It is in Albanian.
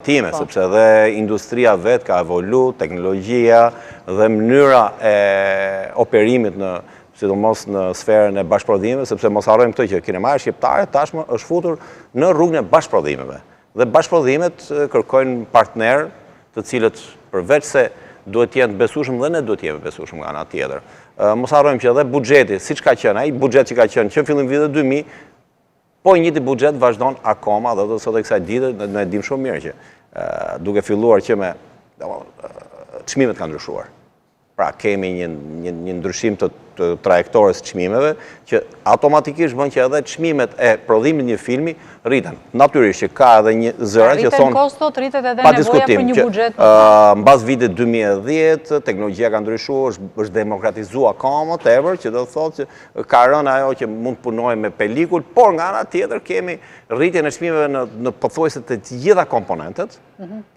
time, sepse dhe industria vetë ka evolu, teknologjia dhe mënyra e operimit sidomos në sferën e bashkëprodhimeve, sepse mos harrojmë këtë që kinemaja shqiptare tashmë është futur në rrugën e bashkëprodhimeve. Dhe bashkëprodhimet kërkojnë partner të cilët përveç se duhet jenë besueshëm dhe ne duhet jemi besueshëm nga ana tjetër. Mos harrojmë që edhe buxheti, siç ka qenë, ai buxhet që ka qenë që fillim vitit 2000, po i njëjti buxhet vazhdon akoma dhe sot e kësaj dite ne dim shumë mirë që duke filluar që me çmimet kanë ndryshuar. Pra kemi një ndryshim të trajektores çmimeve që automatikisht bën që edhe çmimet e prodhimit një filmi rriten. Natyrisht që ka edhe një zëra që thonë rriten kostot, rritet edhe nevoja për një buxhet. Mbas vitit 2010 teknologjia ka ndryshuar, është demokratizuar akoma më tepër, që do të thotë që ka rënë ajo që mund të punojmë me pelikul, por nga ana tjetër kemi rritjen e çmimeve në pothuajse të gjitha komponentët.